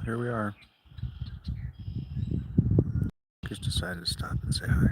here we are. Just decided to stop and say hi.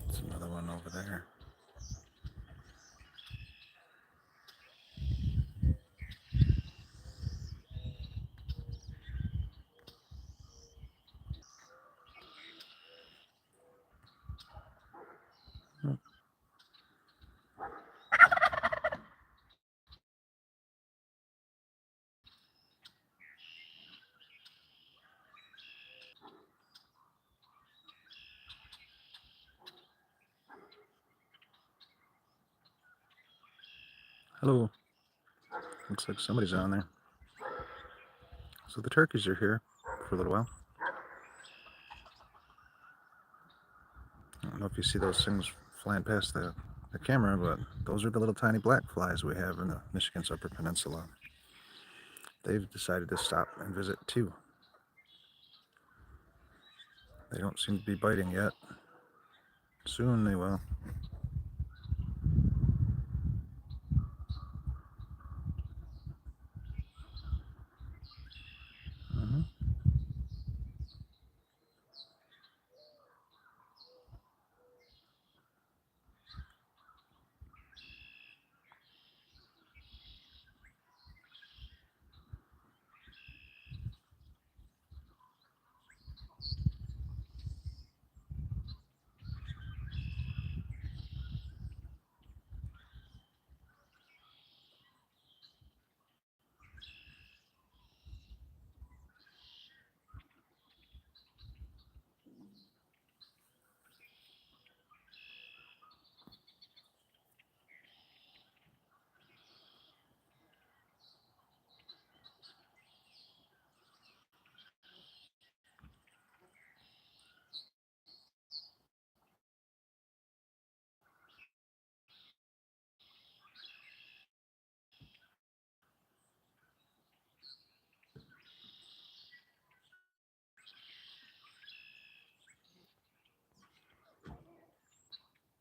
There's another one over there. Hello. Looks like somebody's on there. So the turkeys are here for a little while. I don't know if you see those things flying past the camera, but those are the little tiny black flies we have in the Michigan's Upper Peninsula. They've decided to stop and visit too. They don't seem to be biting yet. Soon they will. Mhm.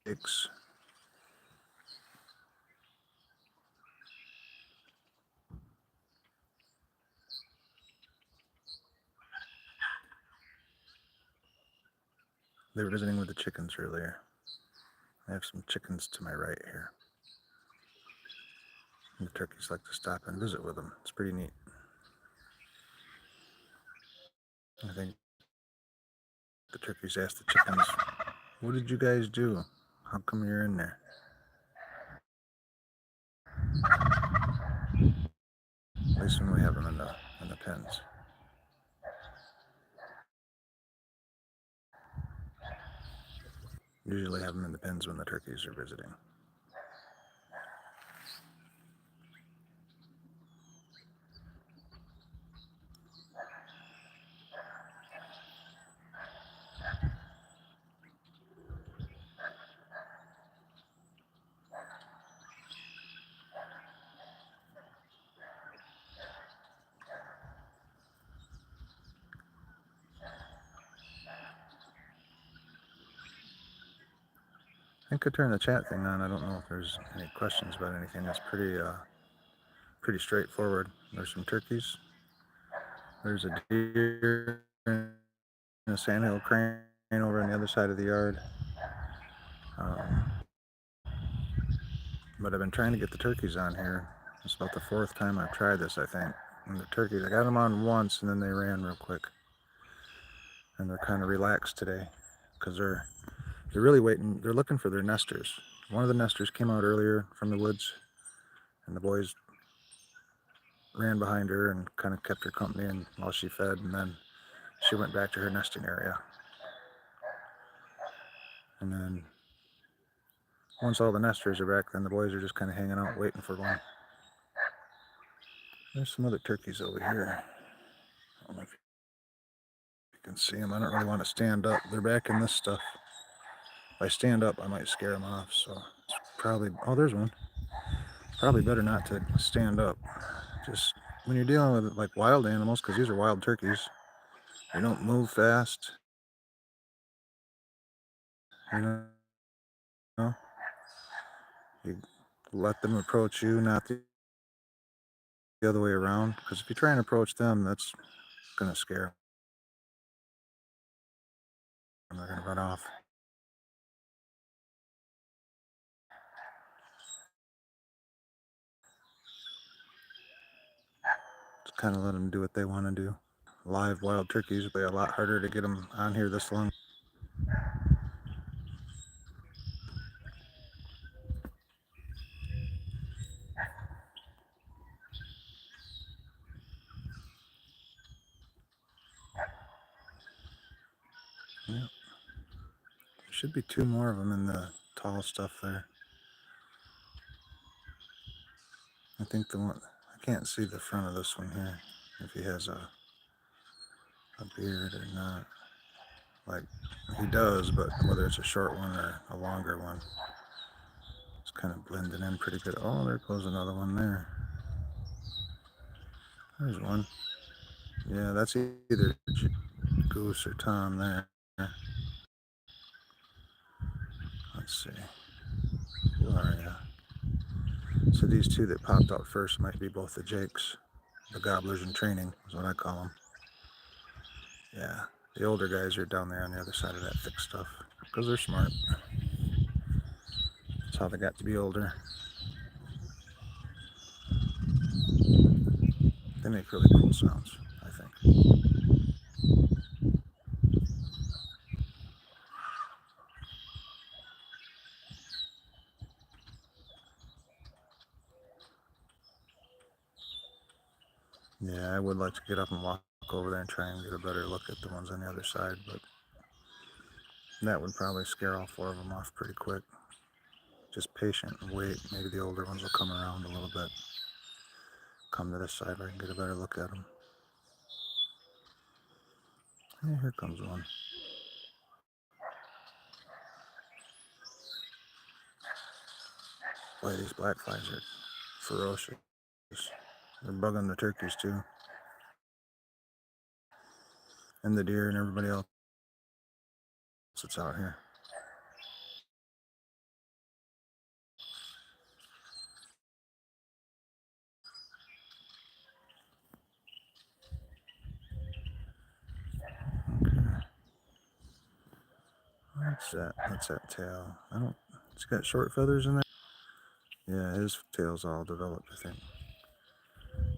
6. They were visiting with the chickens earlier. I have some chickens to my right here. And the turkeys like to stop and visit with them. It's pretty neat. I think the turkeys asked the chickens, "What did you guys do? How come you're in there?" At least when we have them in the pens. Usually have them in the pens when the turkeys are visiting. I think I turned the chat thing on. I don't know if there's any questions about anything. It's pretty straightforward. There's some turkeys. There's a deer and a sandhill crane over on the other side of the yard. But I've been trying to get the turkeys on here. It's about the 4th time I've tried this, I think. And the turkeys, I got them on once and then they ran real quick. And they're kind of relaxed today because they're really waiting. They're looking for their nesters. One of the nesters came out earlier from the woods and the boys ran behind her and kind of kept her company and while she fed, and then she went back to her nesting area. And then once all the nesters are back, then the boys are just kind of hanging out waiting for one. There's some other turkeys over here. I don't know if you can see them. I don't really want to stand up. They're back in this stuff. If I stand up, I might scare them off. So it's probably, oh, there's one. Probably better not to stand up. Just when you're dealing with like wild animals, because these are wild turkeys, you don't move fast. You know, you let them approach you, not the other way around. Because if you try and approach them, that's gonna scare them. They're gonna run off. Just kind of let them do what they want to do. Live wild turkeys would be a lot harder to get them on here this long. Yeah. There should be 2 more of them in the tall stuff there. I think the one, I can't see the front of this one here, if he has a beard or not. Like, he does, but whether it's a short one or a longer one, it's kind of blending in pretty good. Oh, there goes another one there. There's one. Yeah, that's either Goose or Tom there. Let's see. Who are you? So these 2 that popped out first might be both the Jakes. The gobblers in training is what I call them. Yeah, the older guys are down there on the other side of that thick stuff because they're smart. That's how they got to be older. They make really cool sounds, I think. Yeah, I would like to get up and walk over there and try and get a better look at the ones on the other side, but that would probably scare all 4 of them off pretty quick. Just patient and wait. Maybe the older ones will come around a little bit. Come to this side where I can get a better look at them. Yeah, here comes one. Boy, these black flies are ferocious. They're bugging the turkeys too. And the deer and everybody else that's out here. Okay. What's that? What's that tail? I don't. It's got short feathers in there. Yeah, his tail's all developed, I think.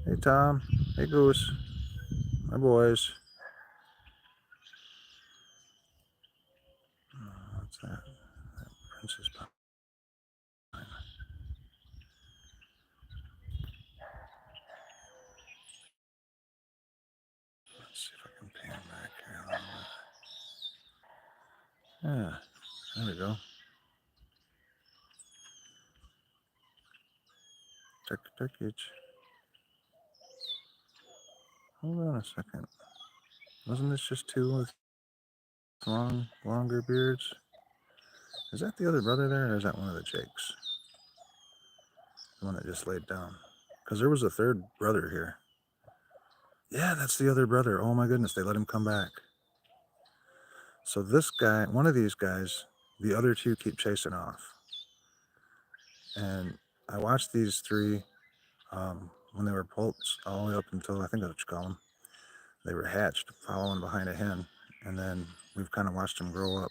Hey, Tom. Hey, Goose. My boys. What's that? That princess pine. Let's see if I can pan back here a little bit. Yeah, there we go. Check the turkey. Hold on a second. Wasn't this just 2 with longer beards? Is that the other brother there, or is that one of the Jakes? The one that just laid down. Because there was a 3rd brother here. Yeah, that's the other brother. Oh my goodness, they let him come back. So this guy, one of these guys, the other 2 keep chasing off. And I watched these 3 when they were poults all the way up until, I think that's what you call them. They were hatched, following behind a hen. And then we've kind of watched them grow up.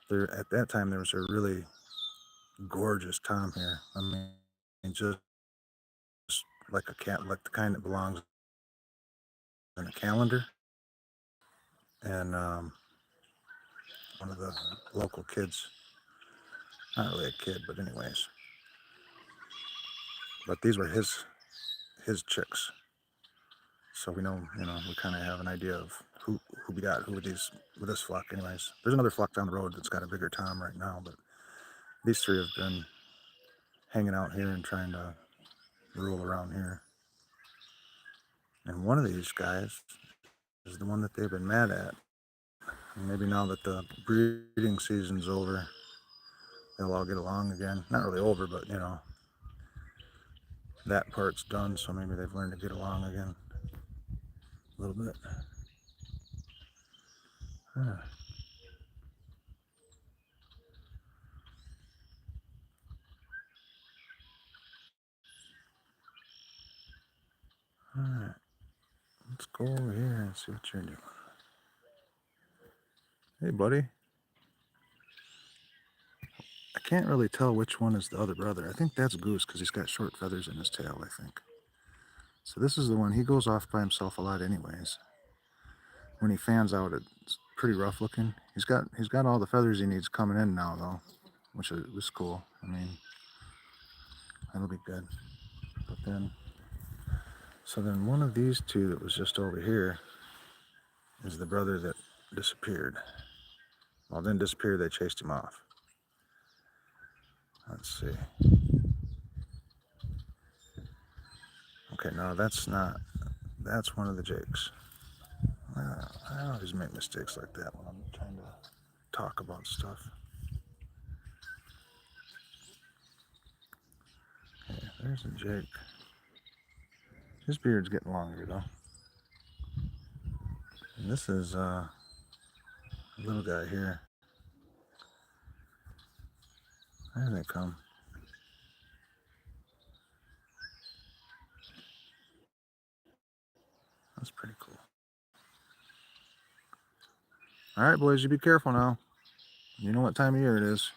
At that time, there was a really gorgeous Tom here. I mean, just like a cat, like the kind that belongs in a calendar. And one of the local kids, not really a kid, but anyways, but these were his chicks. So we know, we kind of have an idea of who we got, who with this flock anyways. There's another flock down the road that's got a bigger tom right now, but these three have been hanging out here and trying to rule around here. And one of these guys is the one that they've been mad at. And maybe now that the breeding season's over, they'll all get along again. Not really over, but that part's done, so maybe they've learned to get along again a little bit. Huh. Alright, let's go over here and see what you're doing. Hey, buddy. I can't really tell which one is the other brother. I think that's Goose because he's got short feathers in his tail, I think. So this is the one. He goes off by himself a lot anyways. When he fans out, it's pretty rough looking. He's got all the feathers he needs coming in now, though, which was cool. I mean, that'll be good. But then, so then one of these two that was just over here is the brother that disappeared. Well, didn't disappear, they chased him off. Let's see. Okay, no, that's not. That's one of the Jakes. I always make mistakes like that when I'm trying to talk about stuff. Okay, there's a Jake. His beard's getting longer though. And this is a little guy here. There they come. That's pretty cool. All right, boys, you be careful now. You know what time of year it is.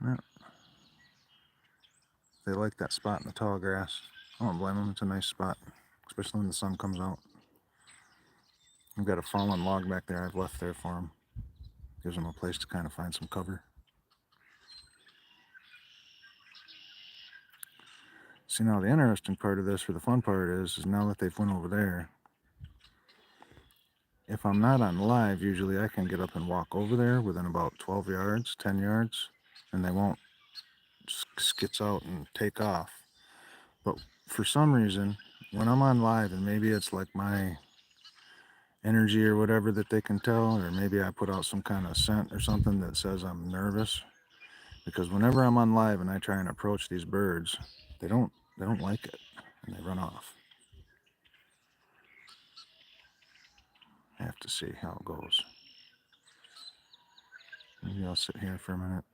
Yeah. They like that spot in the tall grass. I don't blame them. It's a nice spot, especially when the sun comes out. I've got a fallen log back there I've left there for them. Gives them a place to kind of find some cover. See, now the interesting part of this, or the fun part is now that they've went over there, if I'm not on live, usually I can get up and walk over there within about 12 yards, 10 yards, and they won't skits out and take off. But for some reason, when I'm on live, and maybe it's like my energy or whatever that they can tell, or maybe I put out some kind of scent or something that says I'm nervous, because whenever I'm on live and I try and approach these birds, they don't like it and they run off. I have to see how it goes. Maybe I'll sit here for a minute,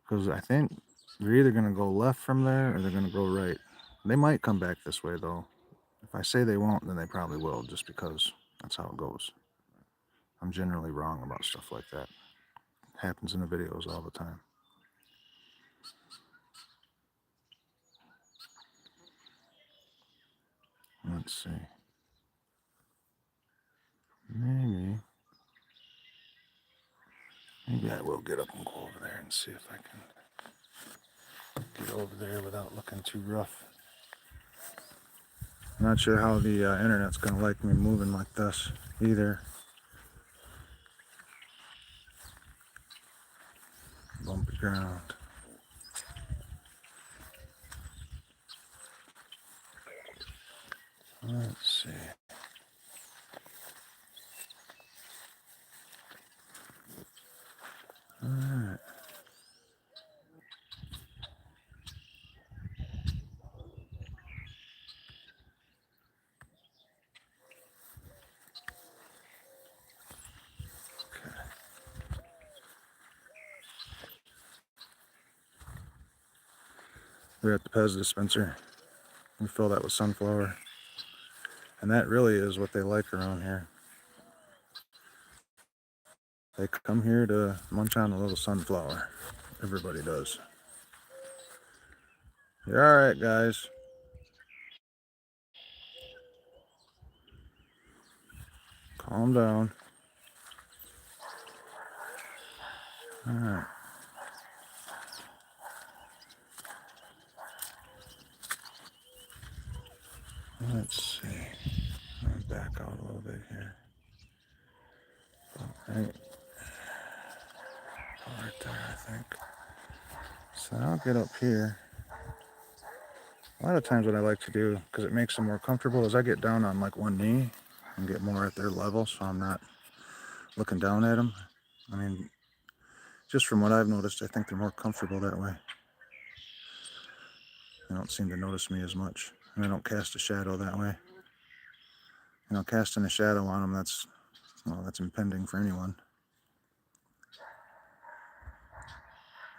because I think they're either going to go left from there or they're going to go right. They might come back this way though. If I say they won't, then they probably will, just because that's how it goes. I'm generally wrong about stuff like that. It happens in the videos all the time. Let's see. Maybe I will get up and go over there and see if I can get over there without looking too rough. I'm not sure how the internet's going to like me moving like this either. Bumpy ground. Let's see. All right. Okay. We're at the Pez dispenser. We fill that with sunflower. And that really is what they like around here. They come here to munch on a little sunflower. Everybody does. You're all right, guys. Calm down. All right. Let's see. I'll back out a little bit here. Right there, I think. So I'll get up here. A lot of times what I like to do, because it makes them more comfortable, is I get down on like one knee and get more at their level so I'm not looking down at them. I mean, just from what I've noticed, I think they're more comfortable that way. They don't seem to notice me as much, and I don't cast a shadow that way. You know, casting a shadow on them, that's impending for anyone.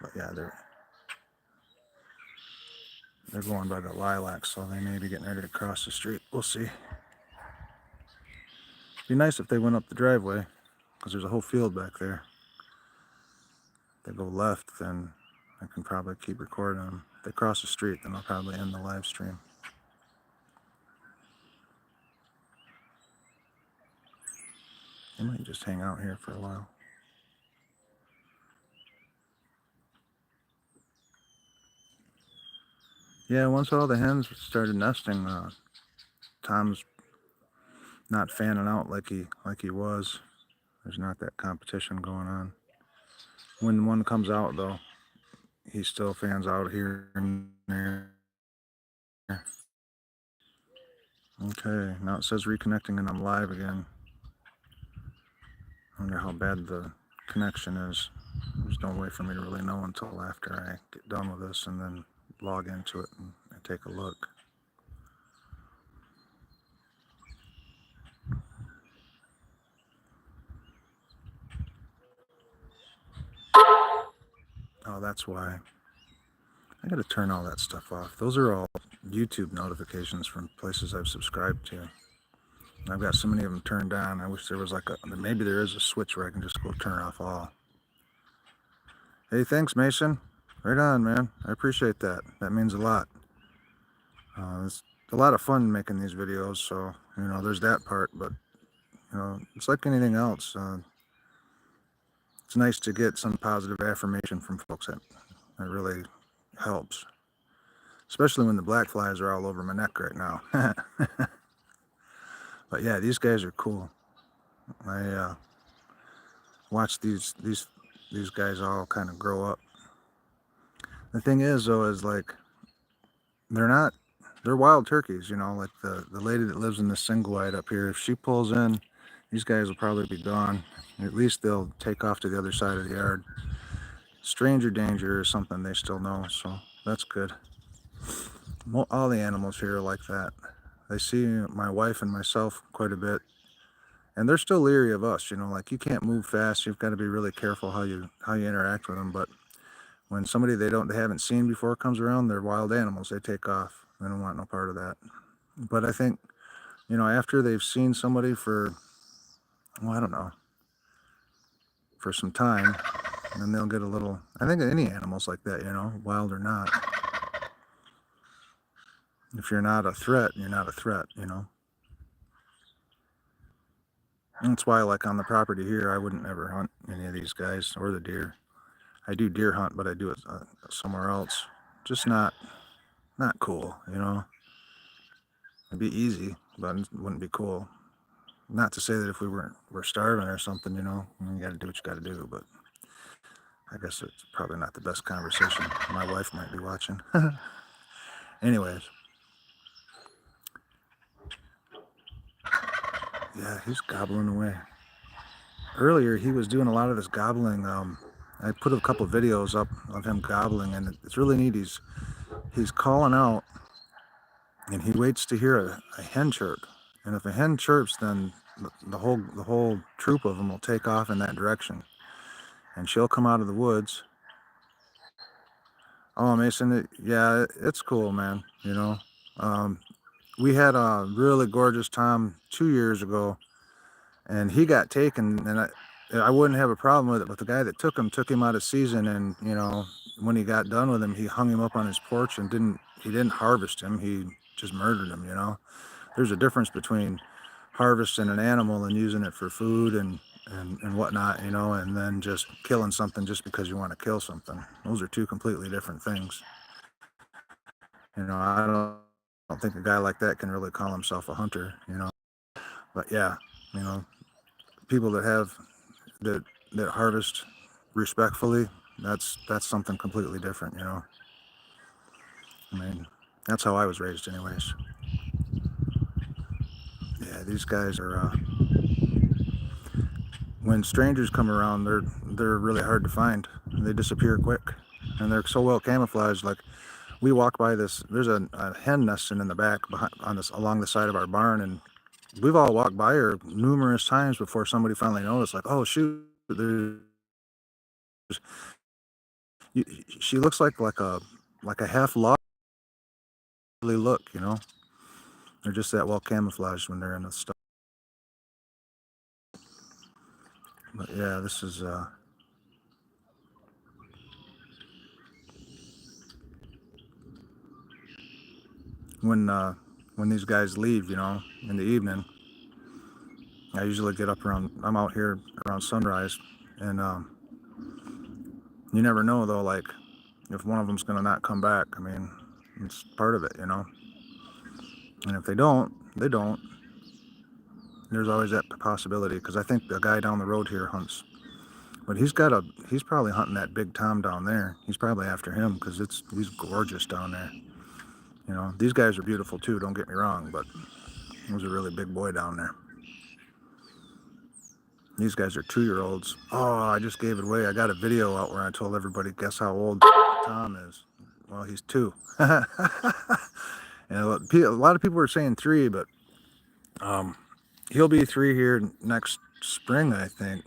But yeah, they're going by the lilacs, so they may be getting ready to cross the street. We'll see. Be nice if they went up the driveway, because there's a whole field back there. If they go left, then I can probably keep recording them. If they cross the street, then I'll probably end the live stream. They might just hang out here for a while. Yeah, once all the hens started nesting, Tom's not fanning out like he was. There's not that competition going on. When one comes out, though, he still fans out here and there. Okay, now it says reconnecting and I'm live again. I wonder how bad the connection is. There's no way for me to really know until after I get done with this and then log into it and take a look. Oh, that's why. I gotta turn all that stuff off. Those are all YouTube notifications from places I've subscribed to. I've got so many of them turned on. I wish there was maybe there is a switch where I can just go turn off all. Hey, thanks, Mason. Right on, man. I appreciate that. That means a lot. It's a lot of fun making these videos, so, you know, there's that part, but, you know, it's like anything else. It's nice to get some positive affirmation from folks. That really helps. Especially when the black flies are all over my neck right now. But yeah, these guys are cool. I watch these guys all kind of grow up. The thing is, though, is like they're wild turkeys, you know, like the lady that lives in the single wide up here. If she pulls in, these guys will probably be gone. At least they'll take off to the other side of the yard. Stranger danger is something they still know, so that's good. All the animals here are like that. They see my wife and myself quite a bit, and they're still leery of us, you know, like you can't move fast. You've got to be really careful how you interact with them. But when somebody they haven't seen before comes around, they're wild animals. They take off. They don't want no part of that. But I think, you know, after they've seen somebody for, well, I don't know, for some time, and they'll get a little, I think any animals like that, you know, wild or not. If you're not a threat, you're not a threat, you know. And that's why, like on the property here, I wouldn't ever hunt any of these guys or the deer. I do deer hunt, but I do it somewhere else. Just not cool, you know. It'd be easy, but it wouldn't be cool. Not to say that if we're starving or something, you know, you got to do what you got to do. But I guess it's probably not the best conversation. My wife might be watching. Anyways. Yeah, he's gobbling away. Earlier, he was doing a lot of this gobbling. I put a couple videos up of him gobbling, and it's really neat. He's calling out, and he waits to hear a hen chirp. And if a hen chirps, then the whole troop of them will take off in that direction. And she'll come out of the woods. Oh, Mason, yeah, it's cool, man. You know, we had a really gorgeous Tom 2 years ago, and he got taken, and I wouldn't have a problem with it, but the guy that took him out of season, and you know, when he got done with him, he hung him up on his porch and didn't harvest him. He just murdered him. You know, there's a difference between harvesting an animal and using it for food and and whatnot, you know, and then just killing something just because you want to kill something. Those are two completely different things. You know, I don't think a guy like that can really call himself a hunter, you know. But yeah, you know, people that that harvest respectfully, that's something completely different, you know. I mean, that's how I was raised, anyways. Yeah, these guys are. When strangers come around, they're really hard to find. They disappear quick, and they're so well camouflaged. Like we walk by this, there's a hen nesting in the back behind, on this along the side of our barn, and we've all walked by her numerous times before somebody finally noticed. Like, oh shoot, there's she looks like a half log look, you know. They're just that well camouflaged when they're in the stuff. But yeah, this is when these guys leave, you know, in the evening. I usually get up around. I'm out here around sunrise, and you never know though. Like if one of them's gonna not come back. I mean, it's part of it, you know. And if they don't, they don't. There's always that possibility because I think the guy down the road here hunts, but he's probably hunting that big tom down there. He's probably after him because he's gorgeous down there. You know, these guys are beautiful too. Don't get me wrong, but there's a really big boy down there. These guys are 2-year-olds. Oh, I just gave it away. I got a video out where I told everybody, guess how old Tom is. Well, he's 2. And a lot of people were saying 3, but he'll be 3 here next spring, I think.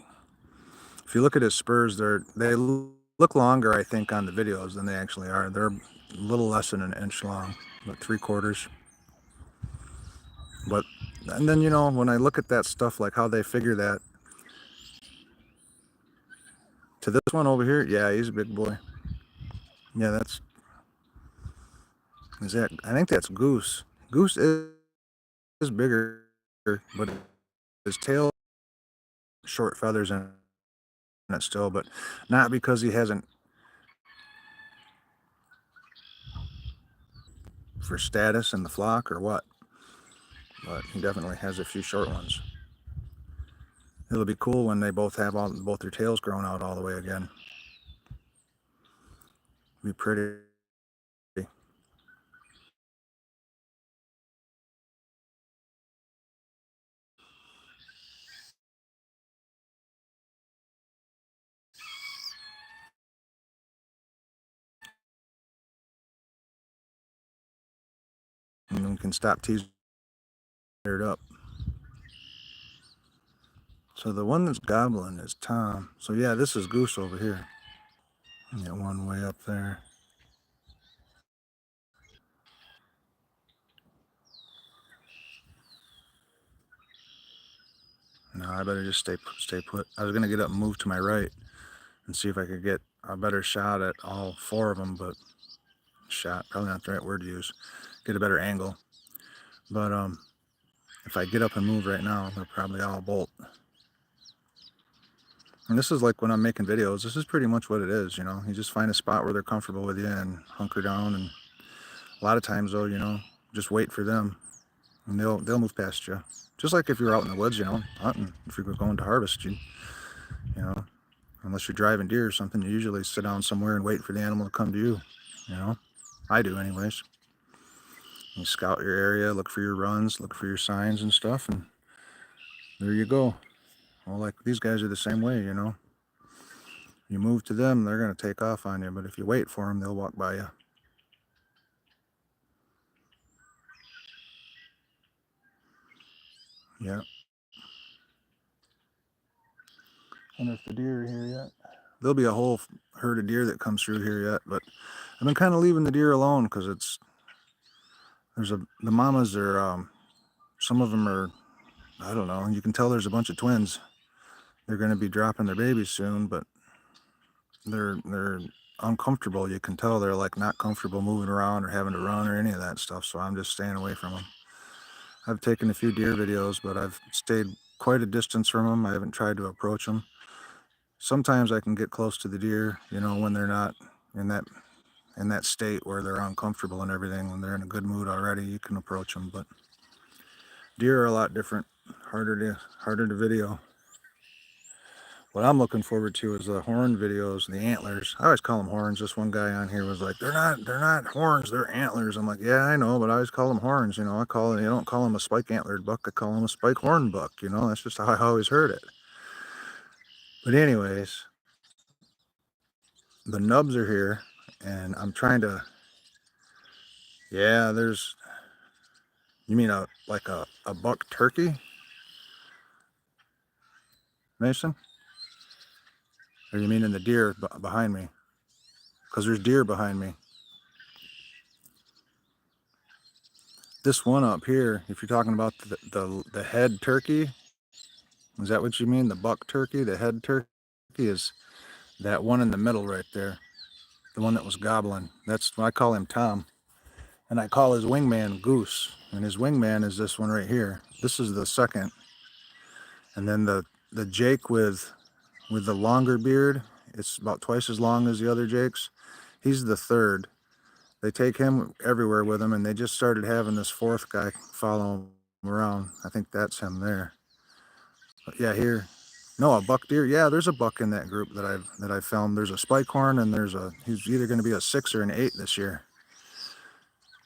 If you look at his spurs, they look longer, I think, on the videos than they actually are. They're a little less than an inch long, about 3/4. But and then you know when I look at that stuff, like how they figure that to this one over here, yeah, he's a big boy. Yeah, I think that's Goose. Goose is bigger, but his tail short feathers in it still, but not because he hasn't for status in the flock or what. But he definitely has a few short ones. It'll be cool when they both have both their tails grown out all the way again. It'll be pretty. And then we can stop teasing it up. So the one that's gobbling is Tom. So yeah, this is Goose over here. Get one way up there. No, I better just stay put. I was gonna get up and move to my right and see if I could get a better shot at all 4 of them, but probably not the right word to use. Get a better angle. But if I get up and move right now, they'll probably all bolt. And this is like when I'm making videos, this is pretty much what it is, you know. You just find a spot where they're comfortable with you and hunker down, and a lot of times though, you know, just wait for them and they'll move past you. Just like if you're out in the woods, you know, hunting, if you're going to harvest, you know, unless you're driving deer or something, you usually sit down somewhere and wait for the animal to come to you, you know. I do anyways. You scout your area, look for your runs, look for your signs and stuff, and there you go. Well, like these guys are the same way, you know. You move to them, they're going to take off on you, but if you wait for them, they'll walk by you. Yeah. Wonder if the deer are here yet. There'll be a whole herd of deer that comes through here yet, but I've been kind of leaving the deer alone because the mamas are some of them are, I don't know, you can tell there's a bunch of twins. They're going to be dropping their babies soon, but they're uncomfortable. You can tell they're like not comfortable moving around or having to run or any of that stuff. So I'm just staying away from them. I've taken a few deer videos, but I've stayed quite a distance from them. I haven't tried to approach them. Sometimes I can get close to the deer, you know, when they're not in that state where they're uncomfortable and everything. When they're in a good mood already, you can approach them. But deer are a lot different, harder to video. What I'm looking forward to is the horn videos, the antlers. I always call them horns. This one guy on here was like, they're not horns, they're antlers. I'm like, yeah, I know, but I always call them horns. You know, I don't call them a spike antlered buck. I call them a spike horn buck. You know, that's just how I always heard it. But anyways, the nubs are here, and I'm trying to. Yeah, you mean a buck turkey, Mason? Or you mean in the deer behind me? Because there's deer behind me. This one up here, if you're talking about the head turkey, is that what you mean? The buck turkey, the head turkey is that one in the middle right there. The one that was gobbling. That's I call him Tom. And I call his wingman Goose. And his wingman is this one right here. This is the second. And then the Jake with the longer beard, it's about twice as long as the other Jakes. He's the third. They take him everywhere with them, and they just started having this fourth guy follow him around. I think that's him there. But yeah, here. No, a buck deer. Yeah, there's a buck in that group that I've filmed. There's a spike horn, and he's either going to be a 6 or an 8 this year.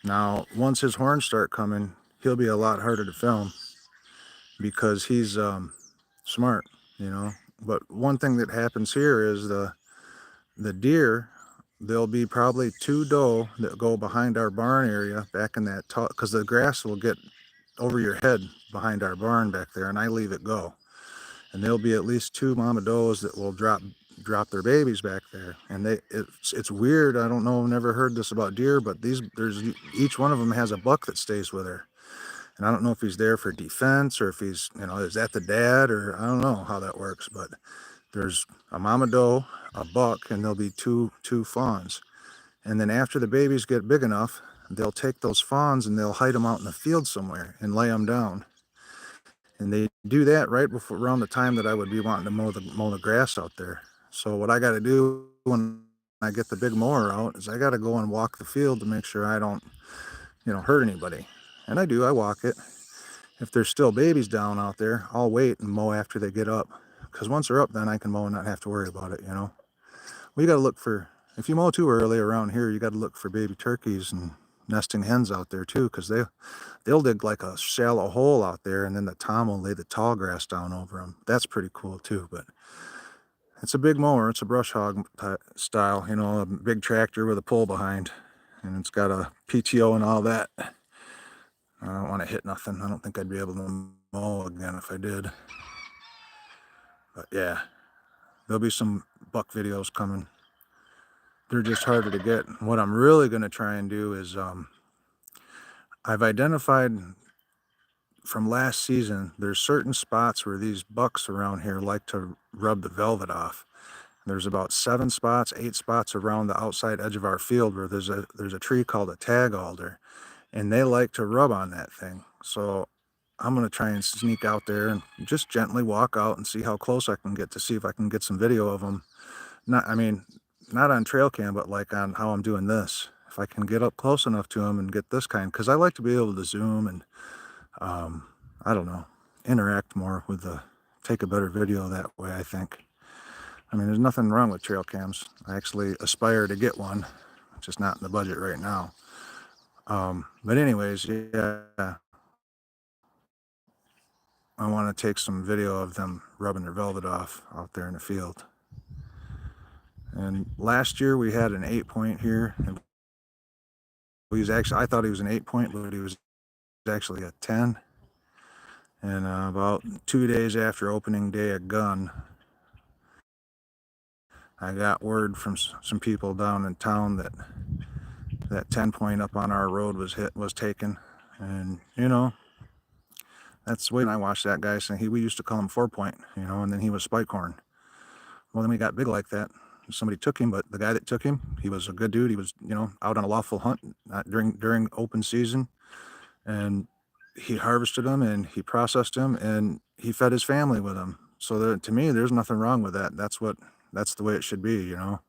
Now, once his horns start coming, he'll be a lot harder to film because he's smart, you know. But one thing that happens here is the deer, there'll be probably 2 doe that go behind our barn area back in that tall, because the grass will get over your head behind our barn back there, and I leave it go. And there'll be at least 2 mama does that will drop their babies back there. And it's weird. I don't know, never heard this about deer, but each one of them has a buck that stays with her. And I don't know if he's there for defense or if he's, you know, is that the dad, or I don't know how that works, but there's a mama doe, a buck, and there'll be two fawns. And then after the babies get big enough, they'll take those fawns and they'll hide them out in the field somewhere and lay them down. And they do that right before around the time that I would be wanting to mow the grass out there. So what I got to do when I get the big mower out is I got to go and walk the field to make sure I don't, you know, hurt anybody. And I do. I walk it. If there's still babies down out there, I'll wait and mow after they get up. Because once they're up, then I can mow and not have to worry about it, you know. We got to look for, if you mow too early around here, you got to look for baby turkeys and nesting hens out there too, because they'll dig like a shallow hole out there, and then the Tom will lay the tall grass down over them. That's pretty cool too. But it's a big mower. It's a brush hog style, you know, a big tractor with a pole behind, and it's got a PTO and all that. I don't want to hit nothing. I don't think I'd be able to mow again if I did. But yeah, there'll be some buck videos coming. They're just harder to get. What I'm really going to try and do is I've identified from last season, there's certain spots where these bucks around here like to rub the velvet off. There's about 7 spots, 8 spots around the outside edge of our field where there's a tree called a tag alder, and they like to rub on that thing. So I'm going to try and sneak out there and just gently walk out and see how close I can get to see if I can get some video of them. Not on trail cam, but like on how I'm doing this. If I can get up close enough to them and get this kind, because I like to be able to zoom and I don't know, interact more with take a better video that way, I think. I mean, there's nothing wrong with trail cams. I actually aspire to get one, just not in the budget right now. But anyways, yeah, I want to take some video of them rubbing their velvet off out there in the field. And last year we had an 8-point here, and I thought he was an 8-point, but he was actually a 10. And about 2 days after opening day of gun, I got word from some people down in town that 10-point up on our road was taken. And you know, that's the way I watched that guy saying we used to call him 4-point, you know, and then he was spike horn. Well, then we got big like that. Somebody took him, but the guy that took him, he was a good dude. He was, you know, out on a lawful hunt during open season, and he harvested them and he processed them, and he fed his family with them. So there, to me, there's nothing wrong with that. That's the way it should be, you know.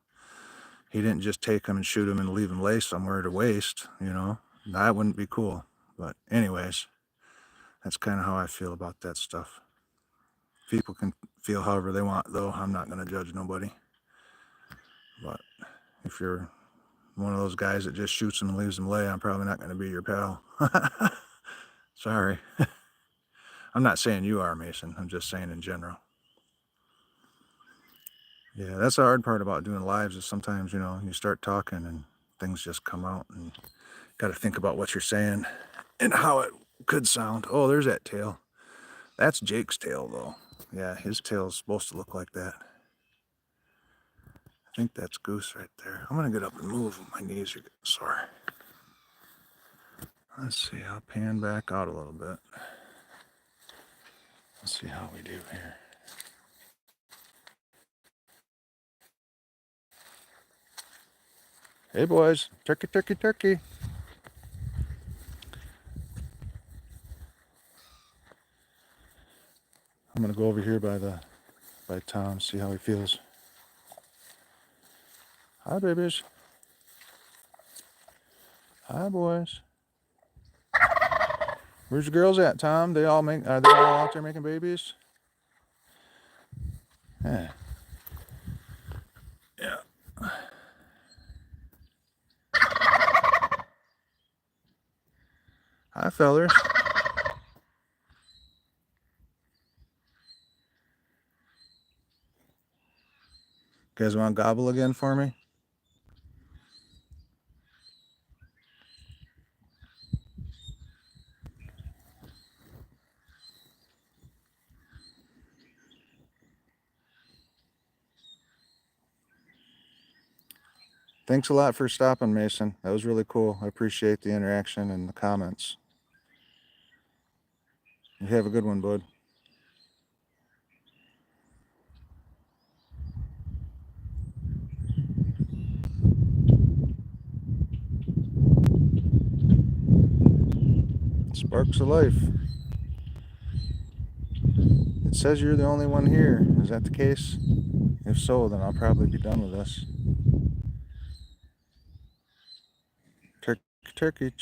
He didn't just take them and shoot them and leave them lay somewhere to waste, you know. That wouldn't be cool. But anyways, that's kind of how I feel about that stuff. People can feel however they want, though. I'm not going to judge nobody. But if you're one of those guys that just shoots them and leaves them lay, I'm probably not going to be your pal. Sorry. I'm not saying you are, Mason. I'm just saying in general. Yeah, that's the hard part about doing lives is sometimes, you know, you start talking and things just come out and got to think about what you're saying and how it could sound. Oh, there's that tail. That's Jake's tail, though. Yeah, his tail's supposed to look like that. I think that's Goose right there. I'm going to get up and move. My knees are getting sore. Let's see. I'll pan back out a little bit. Let's see how we do here. Hey, boys. Turkey, turkey, turkey. I'm going to go over here by Tom, see how he feels. Hi, babies. Hi, boys. Where's your girls at, Tom? Are they all out there making babies? Yeah. Yeah. Hi, fellers. You guys want to gobble again for me? Thanks a lot for stopping, Mason. That was really cool. I appreciate the interaction and the comments. You have a good one, bud. Sparks of life. It says you're the only one here. Is that the case? If so, then I'll probably be done with this. Turkey.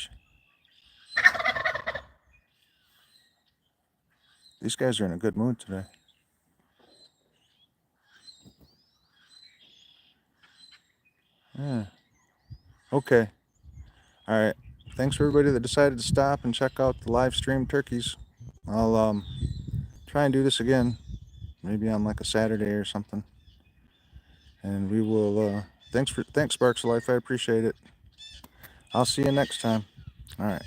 These guys are in a good mood today. Yeah. Okay. All right. Thanks for everybody that decided to stop and check out the live stream turkeys. I'll try and do this again, maybe on like a Saturday or something. And we will. Thanks Sparks of Life. I appreciate it. I'll see you next time. All right.